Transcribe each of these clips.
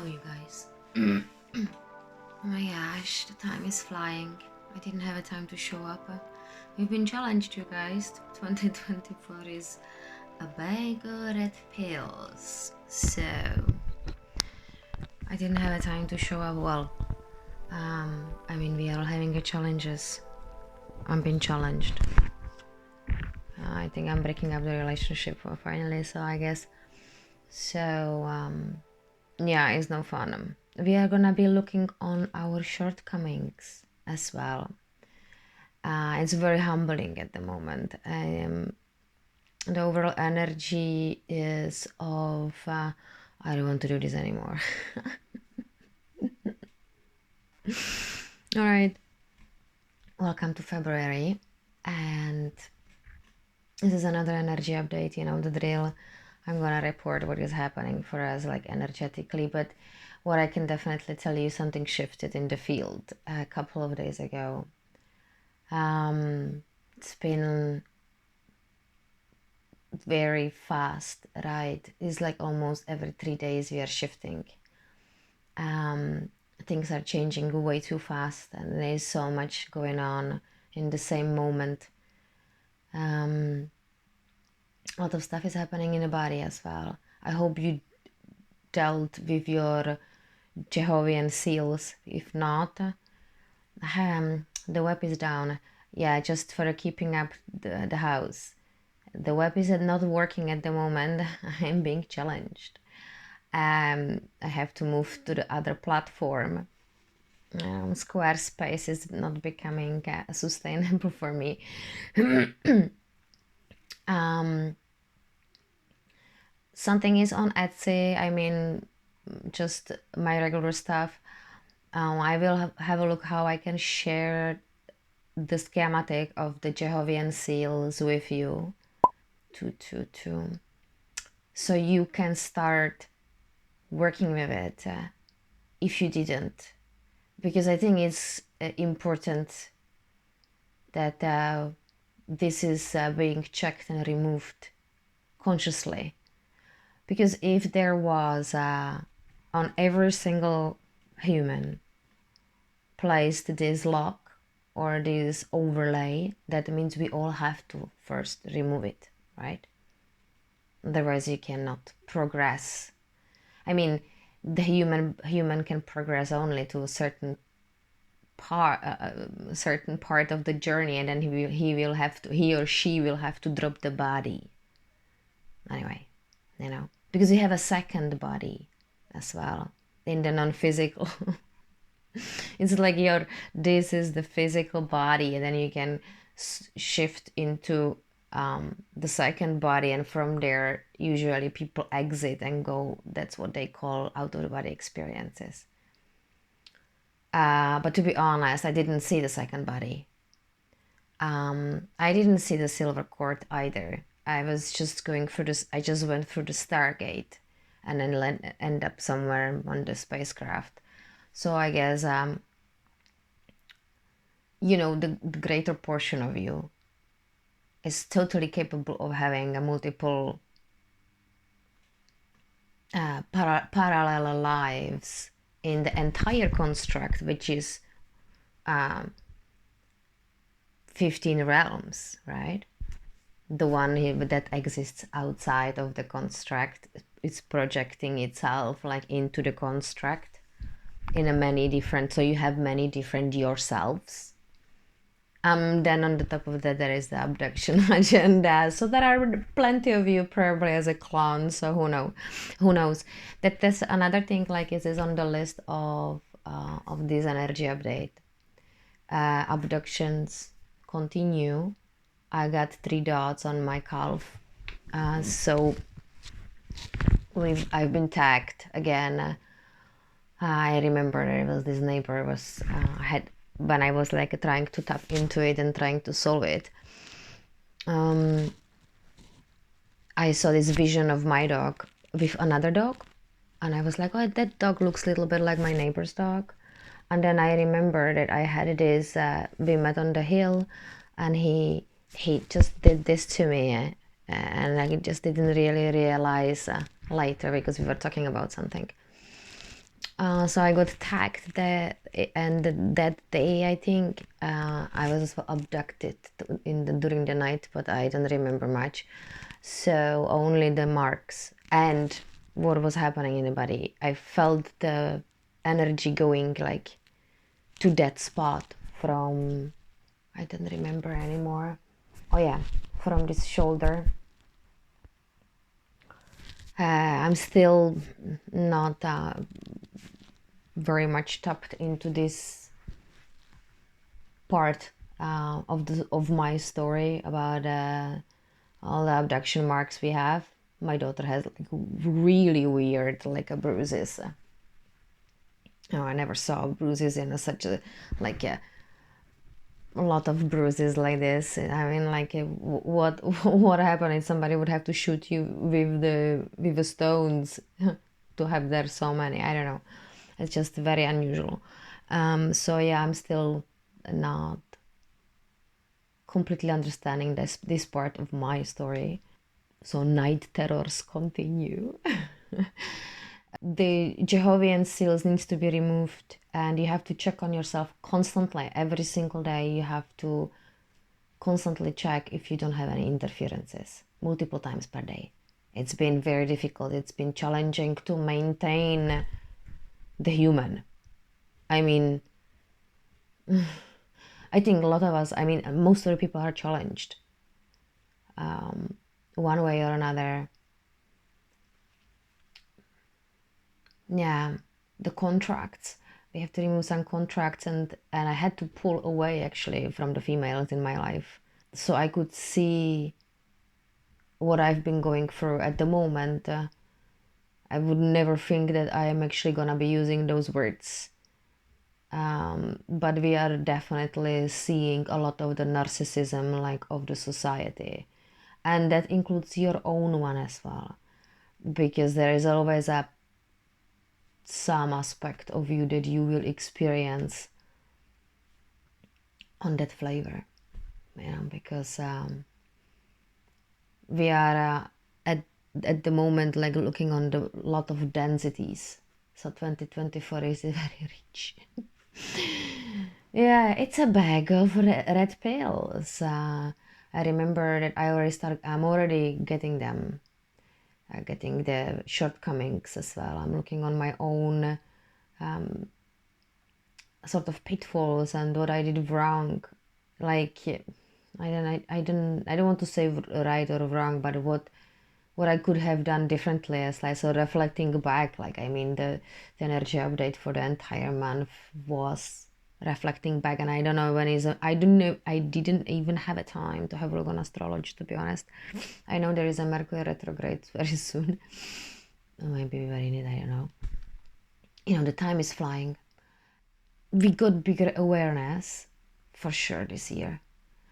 you guys. Oh my gosh, the time is flying. I didn't have a time to show up. We've been challenged, you guys. 2024 is a bag of red pills. So I didn't have a time to show up. Well, I mean, we are all having a challenges. I'm being challenged. I think I'm breaking up the relationship finally, so I guess. So, yeah, it's no fun. We are gonna be looking on our shortcomings as well. It's very humbling at the moment. The overall energy is of I don't want to do this anymore. All right, welcome to February, and this is another energy update. You know the drill. I'm gonna report what is happening for us, like energetically, but what I can definitely tell you, something shifted in the field a couple of days ago. It's been very fast, right? It's like almost every 3 days we are shifting. Things are changing way too fast, and there's so much going on in the same moment. A lot of stuff is happening in the body as well. I hope you dealt with your Jehovah's seals. If not, the web is down. Yeah, just for keeping up the house. The web is not working at the moment. I'm being challenged. I have to move to the other platform. Squarespace is not becoming sustainable for me. Something is on Etsy. I mean, just my regular stuff. I will have a look how I can share the schematic of the Jehovah's seals with you so you can start working with it if you didn't, because I think it's important that this is being checked and removed consciously, because if there was on every single human placed this lock or this overlay, that means we all have to first remove it, right? Otherwise you cannot progress. I mean, the human can progress only to a certain part of the journey, and then he or she will have to drop the body anyway, you know, because you have a second body as well in the non-physical. It's like this is the physical body, and then you can shift into the second body, and from there usually people exit and go. That's what they call out of the body experiences. But to be honest, I didn't see the second body. I didn't see the silver cord either. I was just going through this. I just went through the Stargate, and then end up somewhere on the spacecraft. So I guess you know, the greater portion of you is totally capable of having a multiple parallel lives in the entire construct, which is 15 realms, right? The one that exists outside of the construct is projecting itself like into the construct in a many different, so you have many different yourselves. Then on the top of that there is the abduction agenda, so there are plenty of you probably as a clone, so who knows. That's another thing, like it is on the list of this energy update. Abductions continue. I got 3 dots on my calf, so I've been tagged again. I remember there was this neighbor had, when I was like trying to tap into it and trying to solve it, I saw this vision of my dog with another dog, and I was like, oh, that dog looks a little bit like my neighbor's dog. And then I remember that I had this, we met on the hill, and he just did this to me, and I just didn't really realize later, because we were talking about something. So I got attacked and that day I think I was abducted during the night, but I don't remember much. So only the marks and what was happening in the body. I felt the energy going like to that spot from, I don't remember anymore. Oh yeah, from this shoulder. I'm still not very much tapped into this part of my story about all the abduction marks we have. My daughter has like really weird like a bruises. Oh, I never saw bruises in such a like a lot of bruises like this. I mean, like what what happened if somebody would have to shoot you with the stones to have there so many? I don't know. It's just very unusual. So yeah, I'm still not completely understanding this part of my story. So night terrors continue. The Jehovah's seals needs to be removed, and you have to check on yourself constantly. Every single day you have to constantly check if you don't have any interferences multiple times per day. It's been very difficult. It's been challenging to maintain the human. I mean, I think a lot of us, I mean, most of the people are challenged one way or another. Yeah, the contracts. We have to remove some contracts, and I had to pull away actually from the females in my life so I could see what I've been going through at the moment. I would never think that I am actually gonna be using those words. But we are definitely seeing a lot of the narcissism like of the society, and that includes your own one as well, because there is always some aspect of you that you will experience on that flavor, because we are at the moment like looking on the lot of densities. So 2024 is very rich. Yeah, it's a bag of red pills. I remember that I'm already getting them, getting the shortcomings as well. I'm looking on my own sort of pitfalls and what I did wrong. Like, I don't want to say right or wrong, but what I could have done differently as like, so reflecting back, like I mean the energy update for the entire month was reflecting back, and I don't know when is I don't know, I didn't even have a time to have a look on astrology, to be honest. I know there is a Mercury retrograde very soon. Maybe very neat, I don't know. The time is flying. We got bigger awareness for sure this year.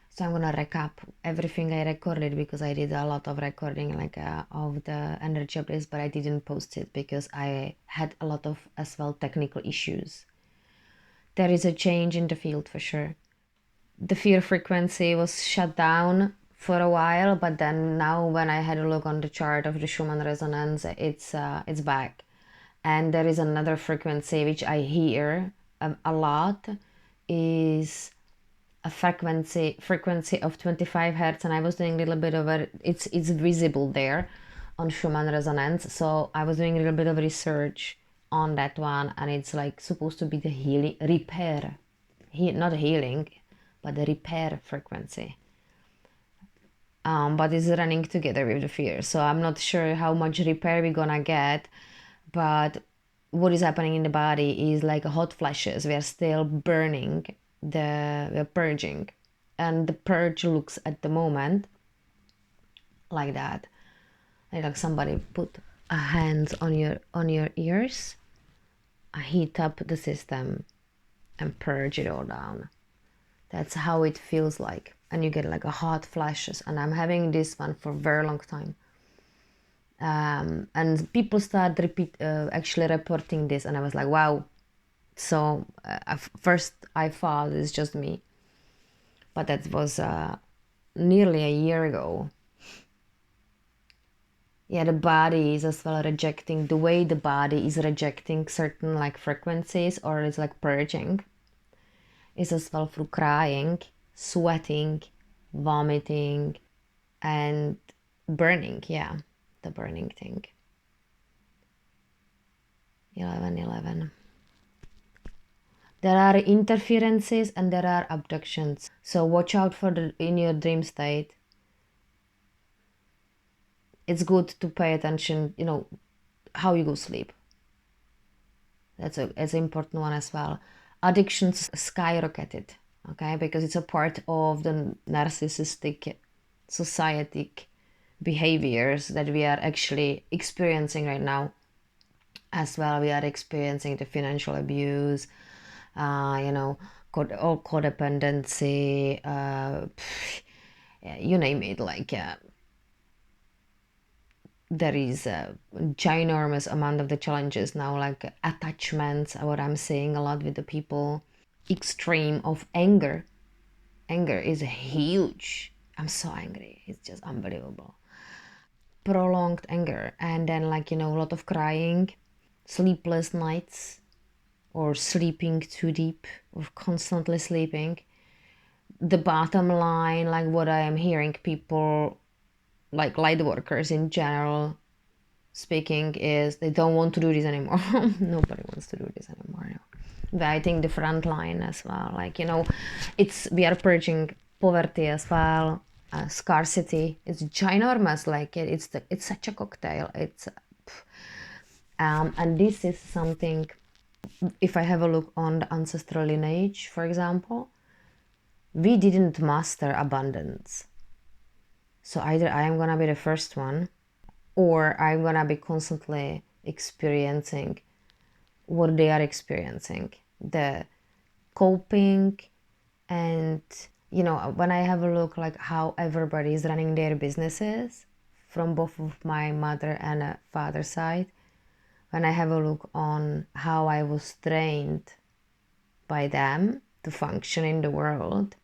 So I'm gonna recap everything I recorded, because I did a lot of recording like of the energy updates, but I didn't post it because I had a lot of as well technical issues. There is a change in the field for sure. The fear frequency was shut down for a while, but then now when I had a look on the chart of the Schumann Resonance, it's back. And there is another frequency which I hear a lot, is a frequency of 25 hertz, and I was doing a little bit of it's visible there on Schumann Resonance. So I was doing a little bit of research on that one, and it's like supposed to be the healing repair, not healing, but the repair frequency. But it's running together with the fear, so I'm not sure how much repair we're gonna get. But what is happening in the body is like hot flashes. We are still burning, we're purging, and the purge looks at the moment like that, like somebody put a hands on your ears, heat up the system and purge it all down. That's how it feels like, and you get like a hot flashes, and I'm having this one for a very long time. And people start actually reporting this, and I was like, wow. So first I thought it's just me, but that was nearly a year ago. Yeah, the body is as well rejecting, the way the body is rejecting certain like frequencies, or it's like purging, is as well through crying, sweating, vomiting, and burning. Yeah, the burning thing. 1111. There are interferences and there are abductions. So watch out for in your dream state. It's good to pay attention, how you go sleep. It's an important one as well. Addictions skyrocketed, okay, because it's a part of the narcissistic society behaviors that we are actually experiencing right now. As well, we are experiencing the financial abuse, all codependency, you name it, like there is a ginormous amount of the challenges now, like attachments, what I'm seeing a lot with the people. Extreme of anger. Anger is huge. I'm so angry. It's just unbelievable. Prolonged anger. And then, a lot of crying, sleepless nights, or sleeping too deep, or constantly sleeping. The bottom line, like what I am hearing people, like light workers in general, speaking, is they don't want to do this anymore. Nobody wants to do this anymore. I think the front line as well, we are purging poverty as well, scarcity. It's ginormous, it's such a cocktail. And this is something, if I have a look on the ancestral lineage, for example, we didn't master abundance. So either I am gonna be the first one, or I'm gonna be constantly experiencing what they are experiencing, the coping. And when I have a look like how everybody is running their businesses from both of my mother and father side, when I have a look on how I was trained by them to function in the world,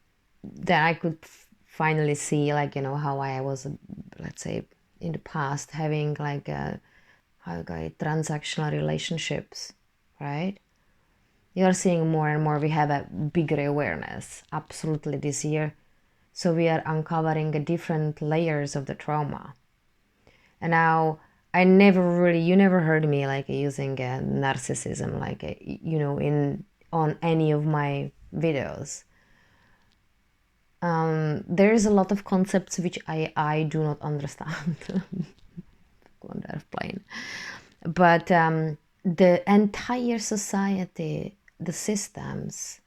then I could finally see how I was, let's say, in the past having transactional relationships, right? You're seeing more and more we have a bigger awareness, absolutely, this year. So we are uncovering different layers of the trauma. And now you never heard me using narcissism, on any of my videos. There is a lot of concepts which I do not understand on the airplane. But the entire society, the systems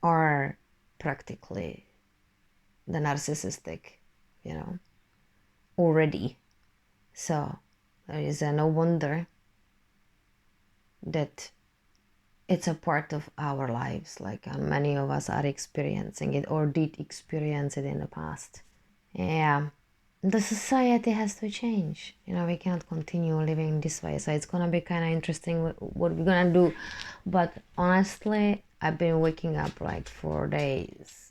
are practically the narcissistic, already. So there is no wonder that it's a part of our lives, many of us are experiencing it or did experience it in the past. Yeah, the society has to change. We can't continue living this way. So it's gonna be kind of interesting what we're gonna do. But honestly, I've been waking up for days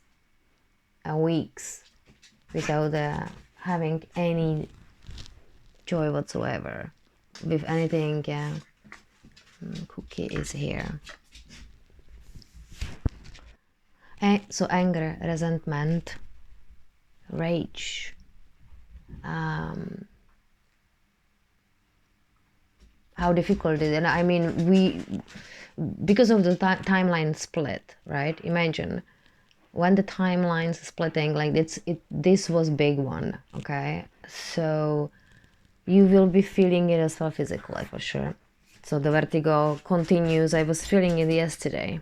and weeks without having any joy whatsoever with anything. Yeah. Cookie is here. So anger, resentment, rage, how difficult it is. And I mean, because of the timeline split, right? Imagine when the timeline's splitting, this was big one, okay? So you will be feeling it as well physically, for sure. So the vertigo continues. I was feeling it yesterday.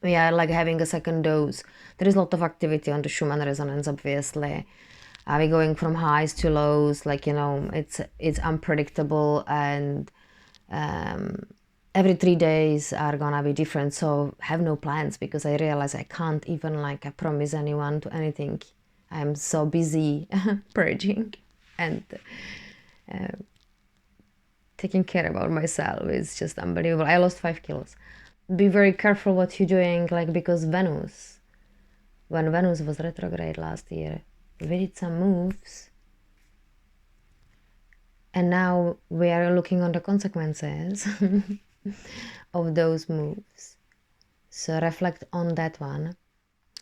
We are having a second dose. There is a lot of activity on the Schumann Resonance, obviously. Are we going from highs to lows? It's unpredictable, and every 3 days are gonna be different. So have no plans, because I realize I can't even promise anyone to anything. I'm so busy purging and taking care about myself. It's just unbelievable. I lost 5 kilos. Be very careful what you're doing, because when Venus was retrograde last year, we did some moves And now we are looking on the consequences of those moves. So reflect on that one.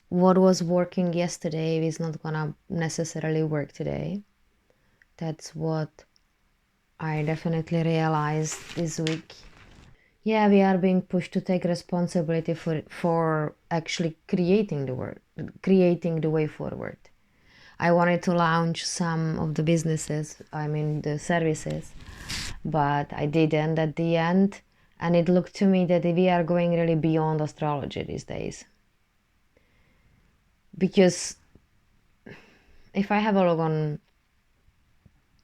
What was working yesterday is not gonna necessarily work today. That's what I definitely realized this week. Yeah, we are being pushed to take responsibility for actually creating the way forward. I wanted to launch some of the businesses, I mean the services, but I didn't at the end. And it looked to me that we are going really beyond astrology these days. Because if I have a look on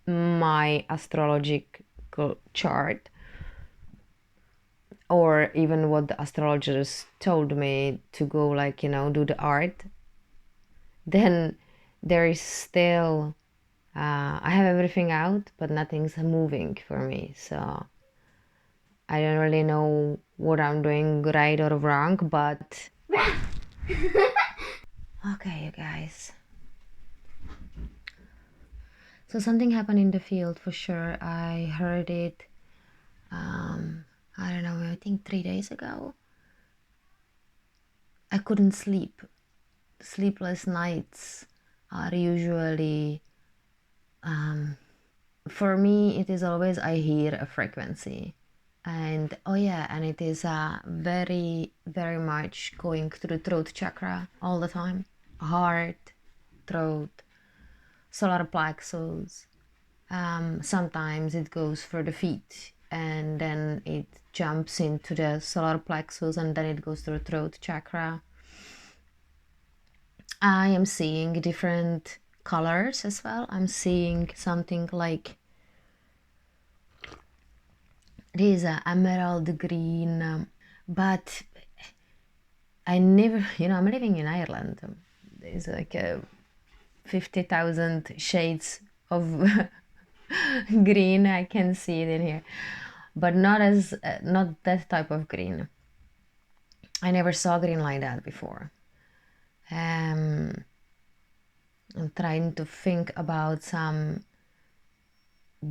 my astrological chart, or even what the astrologers told me to go, like, do the art, then there is still, I have everything out, but nothing's moving for me. So I don't really know what I'm doing right or wrong, but okay, you guys. So something happened in the field for sure. I heard it, I don't know, I think 3 days ago. I couldn't sleep. Sleepless nights are usually, for me, it is always I hear a frequency. And oh yeah, and it is very, very much going through throat chakra all the time. Heart, throat, solar plexus. Sometimes it goes for the feet and then it jumps into the solar plexus and then it goes through throat chakra. I am seeing different colors as well. I'm seeing something like this emerald green, but I never, I'm living in Ireland. There's like 50,000 shades of green. I can see it in here, but not that type of green. I never saw green like that before. I'm trying to think about some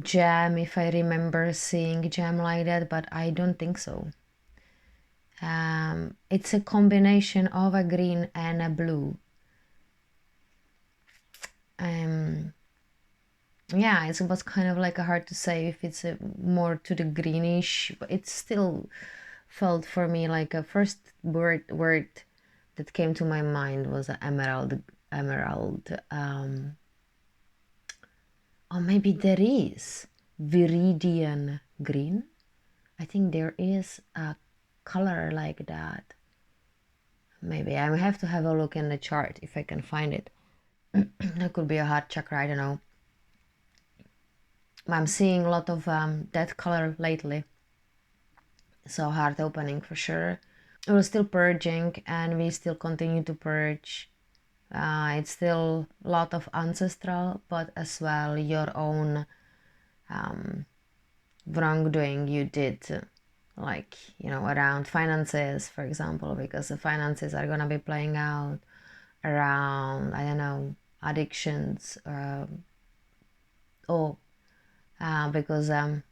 gem, if I remember seeing gem like that, but I don't think so. It's a combination of a green and a blue. Yeah, it was kind of like hard to say if it's more to the greenish, but it still felt for me like a first word that came to my mind was emerald. Or maybe there is viridian green. I think there is a color like that. Maybe I have to have a look in the chart if I can find it. That could be a heart chakra, I don't know. I'm seeing a lot of that color lately. So heart opening for sure. We're still purging and we still continue to purge. It's still a lot of ancestral, but as well your own wrongdoing you did, like, around finances, for example, because the finances are gonna be playing out around, I don't know, addictions, because I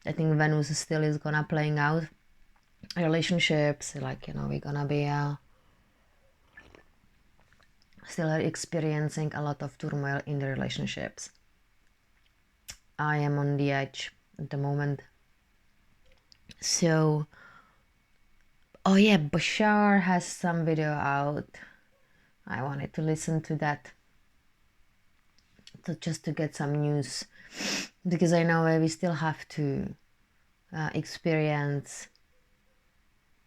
think Venus still is gonna playing out relationships, like, we're gonna be still experiencing a lot of turmoil in the relationships. I am on the edge at the moment. So, oh yeah, Bashar has some video out. I wanted to listen to that just to get some news, because I know we still have to experience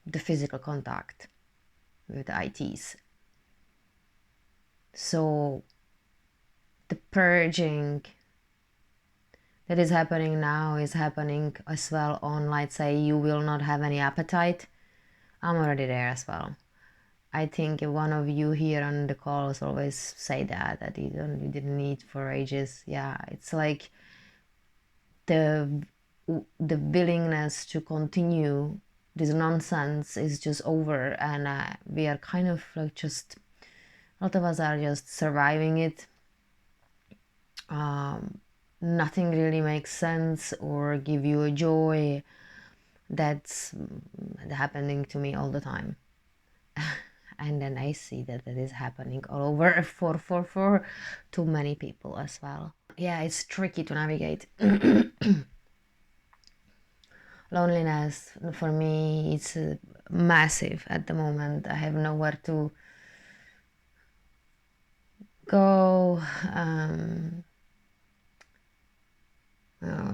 the physical contact with the ITs. So the purging that is happening now is happening as well on, let's say, you will not have any appetite. I'm already there as well. I think one of you here on the calls always say that you didn't eat for ages. Yeah, it's like the willingness to continue this nonsense is just over, and we are kind of like just, a lot of us are just surviving it. nothing really makes sense or give you a joy. That's happening to me all the time. And then I see that it is happening all over for too many people as well. Yeah, it's tricky to navigate. Loneliness for me, it's massive at the moment. I have nowhere to go.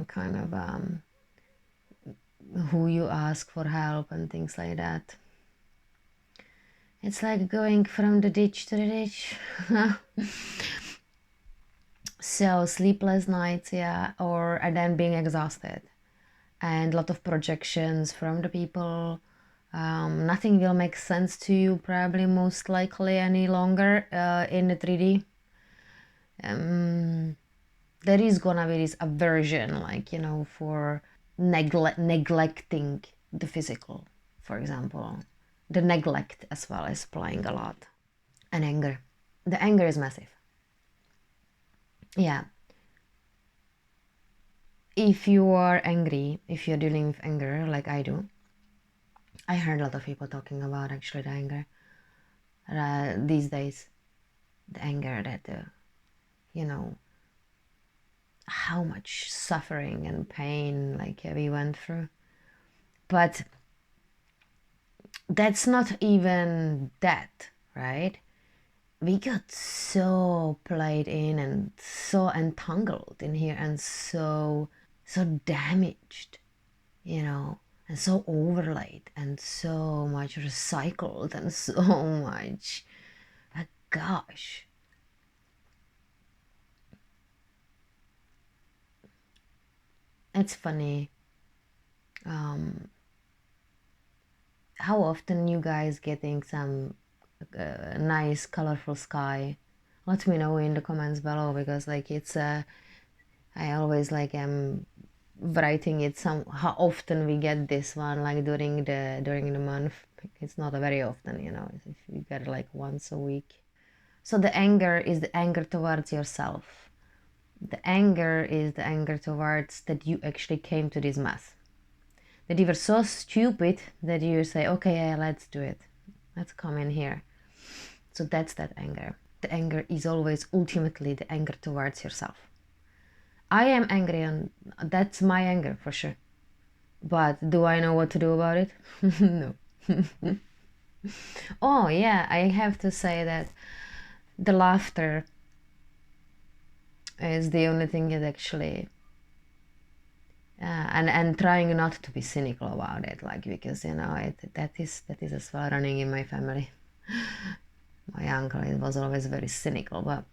Kind of who you ask for help and things like that. It's like going from the ditch to the ditch. So sleepless nights, yeah, and then being exhausted, and a lot of projections from the people. Nothing will make sense to you, probably, most likely, any longer in the 3D. There is gonna be this aversion, like, for neglecting the physical, for example. The neglect as well is playing a lot. And anger. The anger is massive. Yeah. If you are angry, if you're dealing with anger like I do, I heard a lot of people talking about actually the anger these days. The anger that, how much suffering and pain like we went through. But that's not even that, right? We got so played in and so entangled in here and so damaged, and so overlaid and so much recycled and so much, gosh. It's funny how often you guys getting some nice colorful sky. Let me know in the comments below, because like it's I always like am writing it how often we get this one, like during the month. It's not very often, if you get like once a week. So the anger is the anger towards yourself. The anger is the anger towards that you actually came to this mess, that you were so stupid that you say, okay, yeah, let's do it, let's come in here. So that's that anger. The anger is always ultimately the anger towards yourself. I am angry, and that's my anger for sure. But do I know what to do about it? No. Oh yeah, I have to say that the laughter is the only thing that actually and trying not to be cynical about it, like, because that is as well running in my family. My uncle was always very cynical, but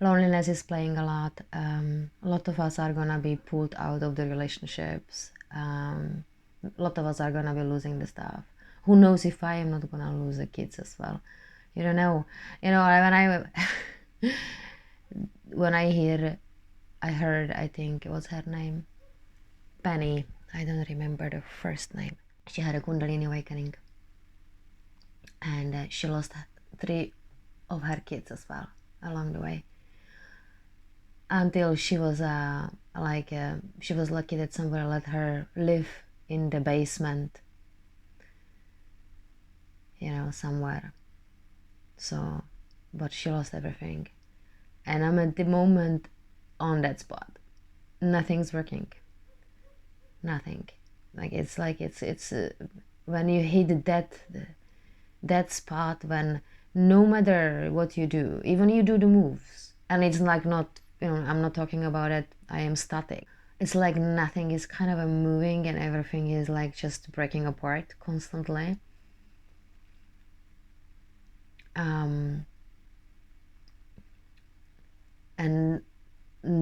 loneliness is playing a lot. A lot of us are gonna be pulled out of the relationships. A lot of us are gonna be losing the stuff. Who knows if I am not gonna lose the kids as well? You don't know. When I heard, I think it was her name, Penny. I don't remember the first name. She had a Kundalini awakening, and she lost 3 of her kids as well along the way, until she was she was lucky that somebody let her live in the basement, somewhere. So, but she lost everything, and I'm at the moment on that spot. Nothing's working. Nothing. It's when you hit that spot, when no matter what you do, even you do the moves, and it's like not, I'm not talking about it, I am static. It's like nothing is kind of moving, and everything is like just breaking apart constantly. And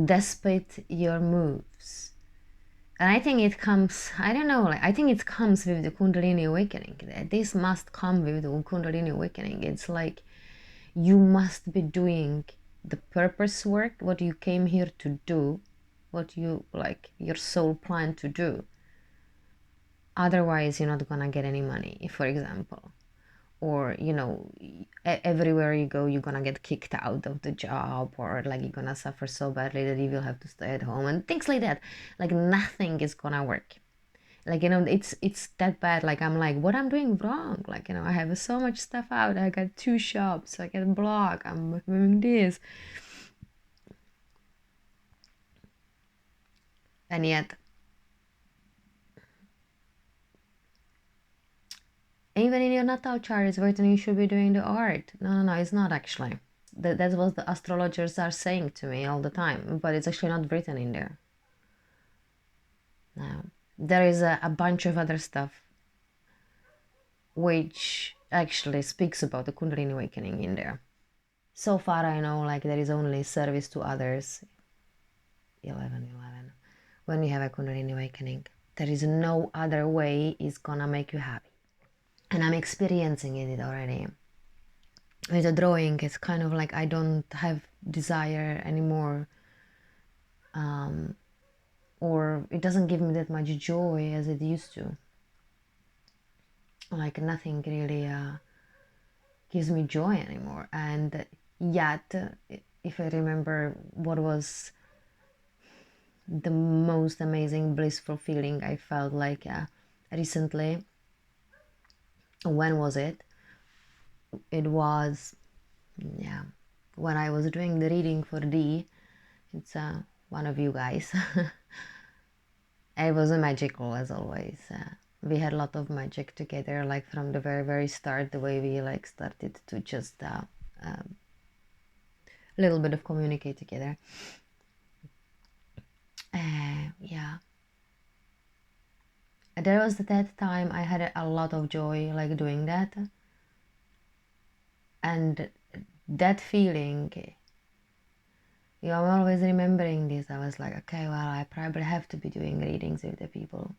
despite your moves, and I think it comes, I don't know, I think it comes with the Kundalini awakening. This must come with the Kundalini awakening. It's like you must be doing the purpose work, what you came here to do, what you your soul planned to do. Otherwise, you're not gonna get any money, for example, or you know, everywhere you go you're gonna get kicked out of the job, or like you're gonna suffer so badly that you will have to stay at home and things like that. Like nothing is gonna work. Like, you know, it's that bad. Like I'm like, what I'm doing wrong? Like, you know, I have so much stuff out. I got 2 shops, I got a blog, I'm doing this, and yet even in your natal chart is written you should be doing the art. No, it's not actually. That's what the astrologers are saying to me all the time, but it's actually not written in there. Now, there is a bunch of other stuff which actually speaks about the Kundalini awakening in there. So far I know, like, there is only service to others. 11. When you have a Kundalini awakening, there is no other way is gonna make you happy. And I'm experiencing it already. With the drawing, it's kind of like I don't have desire anymore, or it doesn't give me that much joy as it used to. Like nothing really gives me joy anymore. And yet, if I remember what was the most amazing blissful feeling I felt like recently, when was it? It was, yeah, when I was doing the reading for D. It's one of you guys. It was magical as always. We had a lot of magic together, like from the very start, the way we like started to just a little bit of communicate together. Yeah, there was that time I had a lot of joy like doing that, and that feeling, I'm always remembering this. I was like, okay, well, I probably have to be doing readings with the people.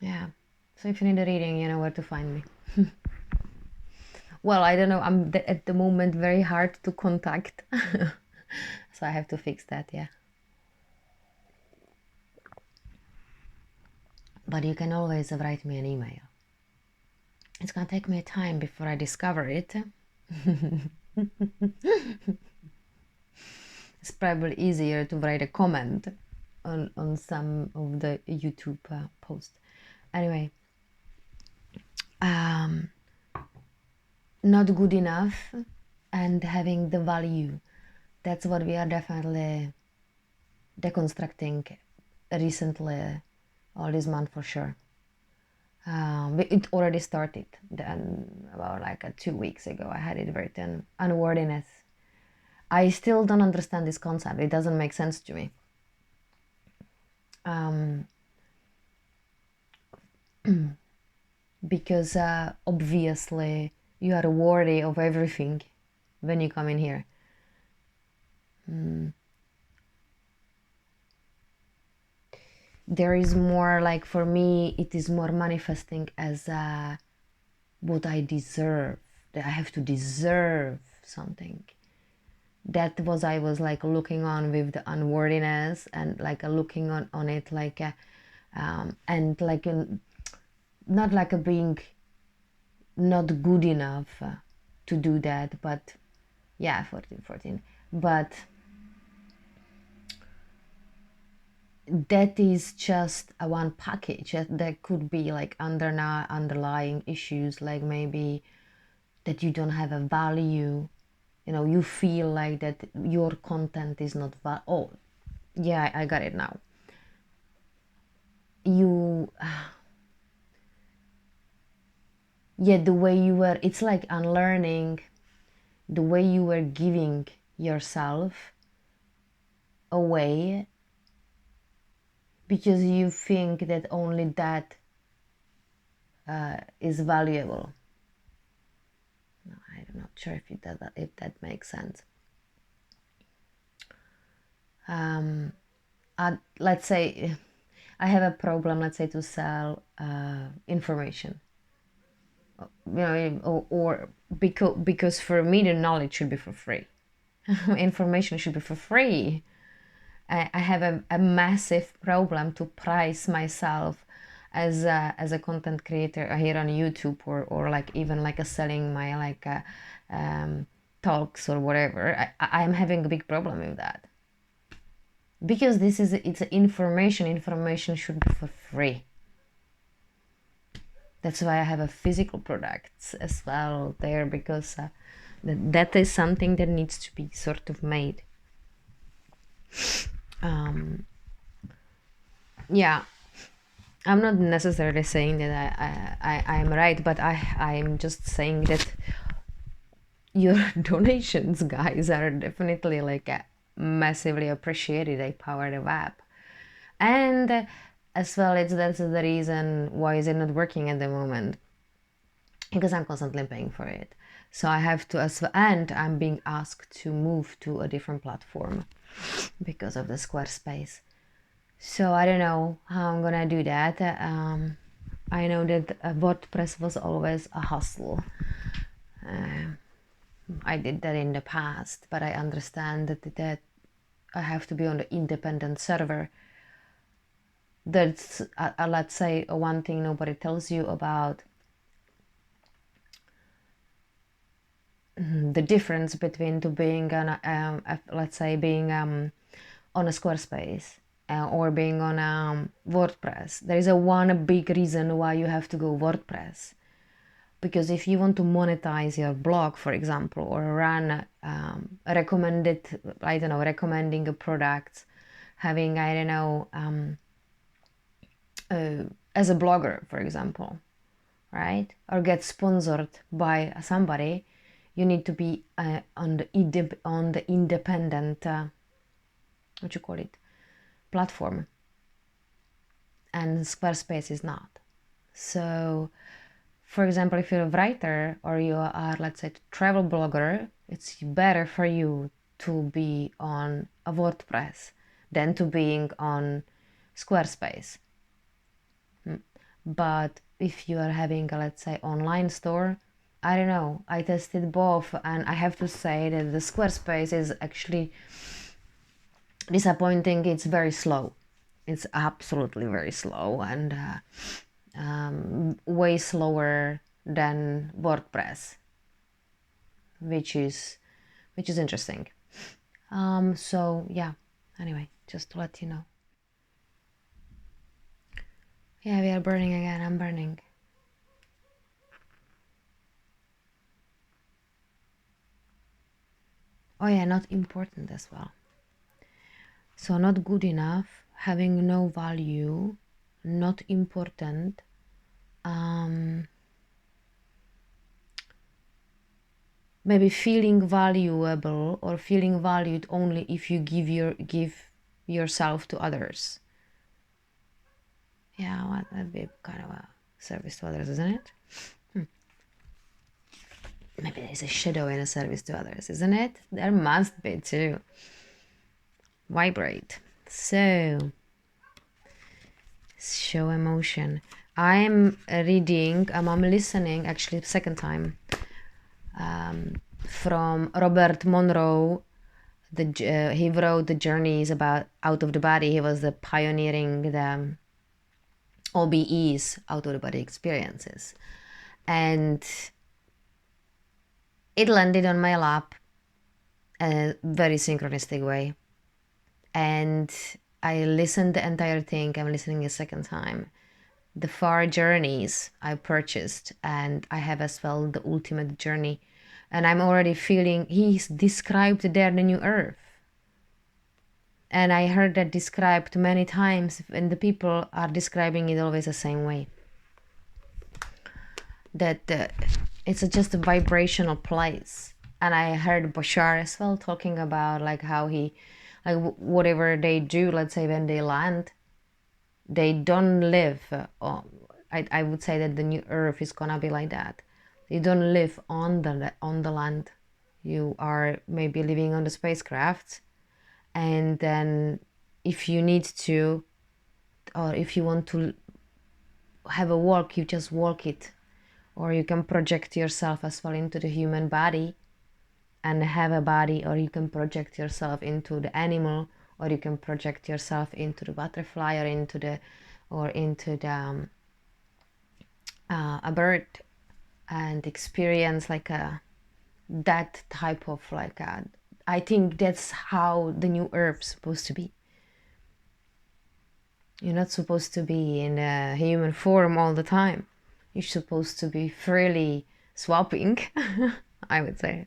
Yeah, so if you need a reading, you know where to find me. Well, I don't know, I'm at the moment very hard to contact. So I have to fix that, yeah. But you can always write me an email. It's gonna take me time before I discover it. It's probably easier to write a comment on some of the YouTube posts. Anyway, not good enough and having the value. That's what we are definitely deconstructing recently, all this month for sure. It already started then about like 2 weeks ago. I had it written, unworthiness. I still don't understand this concept. It doesn't make sense to me. Because obviously you are worthy of everything when you come in here. There is more, like, for me it is more manifesting as what I deserve, that I have to deserve something. That was, I was like looking on with the unworthiness and like looking on it like and like not like a being not good enough to do that, but yeah, 14 but that is just a one package. There could be like underlying issues, like maybe that you don't have a value, you feel like that your content is not oh yeah, I got it now. Yeah, the way you were, it's like unlearning the way you were giving yourself away because you think that only that is valuable. No, I'm not sure if that makes sense. Let's say I have a problem, let's say, to sell information, or because for me the knowledge should be for free. Information should be for free. I have a massive problem to price myself as a content creator here on YouTube, or like even like a selling my like talks or whatever, I'm having a big problem with that, because it's information should be for free. That's why I have a physical products as well there, because that is something that needs to be sort of made. Yeah, I'm not necessarily saying that I'm right, but I'm just saying that your donations, guys, are definitely like massively appreciated. They power the web, and as well, that's the reason why is it not working at the moment, because I'm constantly paying for it. So I have to, and I'm being asked to move to a different platform because of the Squarespace. So I don't know how I'm gonna do that. I know that WordPress was always a hustle. I did that in the past, but I understand that I have to be on the independent server. That's let's say one thing nobody tells you about the difference between to being on let's say being on a Squarespace or being on WordPress. There is a one big reason why you have to go WordPress, because if you want to monetize your blog, for example, or run recommending a product, having as a blogger, for example, right, or get sponsored by somebody, you need to be on the independent what you call it, platform, and Squarespace is not. So for example, if you're a writer or you are, let's say, a travel blogger, it's better for you to be on a WordPress than to being on Squarespace. But if you are having a, let's say, online store, I don't know, I tested both, and I have to say that the Squarespace is actually disappointing. It's very slow. It's absolutely very slow, and way slower than WordPress, which is interesting. So yeah, anyway, just to let you know. Yeah, we are burning again. I'm burning. Oh yeah, not important as well. So not good enough, having no value, not important. Maybe feeling valuable or feeling valued only if you give yourself to others. Yeah, well, that'd be kind of a service to others, isn't it? Maybe there's a shadow in a service to others, isn't it? There must be too. Vibrate. So, show emotion. I'm reading, I'm listening, actually, second time, from Robert Monroe. He wrote the journeys about out of the body. He was the pioneering the OBEs, out of the body experiences, and it landed on my lap a very synchronistic way, and I listened the entire thing. I'm listening a second time. The far journeys I purchased, and I have as well the ultimate journey, and I'm already feeling he's described there the new earth, and I heard that described many times, and the people are describing it always the same way, that it's just a vibrational place. And I heard Bashar as well talking about like how he, like whatever they do, let's say when they land, they don't live I would say that the new earth is gonna be like that. You don't live on the land. You are maybe living on the spacecraft, and then if you need to, or if you want to have a walk, you just walk it, or you can project yourself as well into the human body and have a body, or you can project yourself into the animal, or you can project yourself into the butterfly, or into the a bird and experience like that type of like I think that's how the new earth's supposed to be. You're not supposed to be in a human form all the time. You're supposed to be freely swapping. I would say.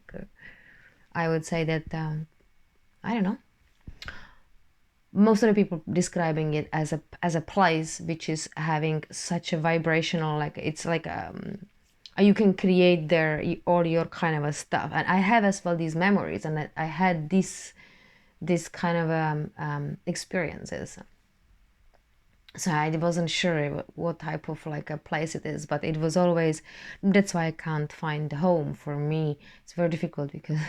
I would say that I don't know. Most of the people describing it as a place which is having such a vibrational, like it's like you can create there all your kind of a stuff. And I have as well these memories, and I had this kind of experiences. So I wasn't sure what type of like a place it is, but it was always, that's why I can't find a home. For me it's very difficult because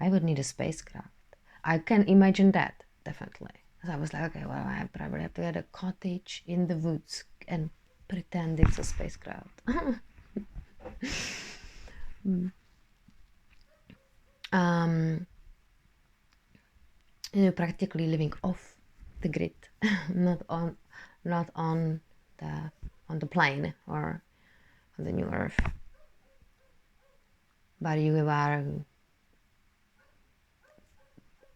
I would need a spacecraft. I can imagine that, definitely. So I was like, okay, well, I probably have to get a cottage in the woods and pretend it's a spacecraft. um, Practically living off the grid, not on, not on the plane or on the new Earth, but you are,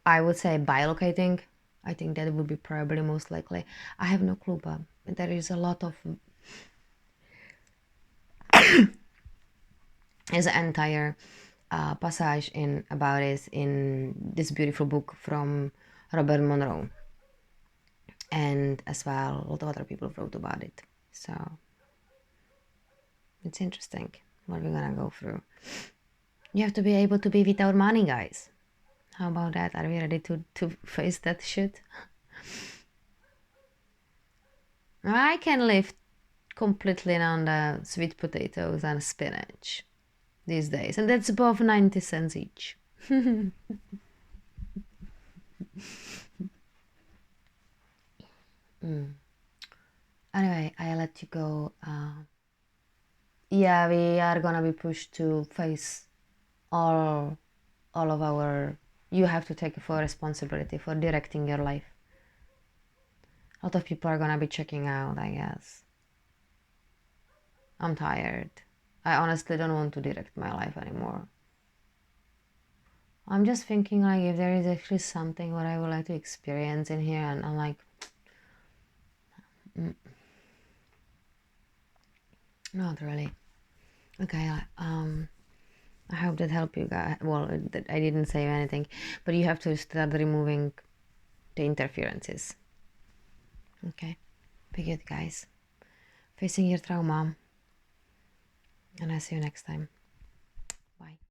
I would say, bilocating. I think that would be probably most likely. I have no clue, but there is a lot of is an entire passage in about it in this beautiful book from Robert Monroe, and as well a lot of other people wrote about it. So it's interesting what we're gonna go through. You have to be able to be without money, guys. How about that? Are we ready to face that shit? I can live completely on the sweet potatoes and spinach these days, and that's above 90 cents each. Anyway, I let you go. Yeah, we are gonna be pushed to face all of our. You have to take full responsibility for directing your life. A lot of people are gonna be checking out, I guess. I'm tired. I honestly don't want to direct my life anymore. I'm just thinking like if there is actually something what I would like to experience in here, and I'm like, not really. Okay, I hope that helped you guys. Well, I didn't say anything, but you have to start removing the interferences. Okay, be good, guys. Facing your trauma, and I'll see you next time. Bye.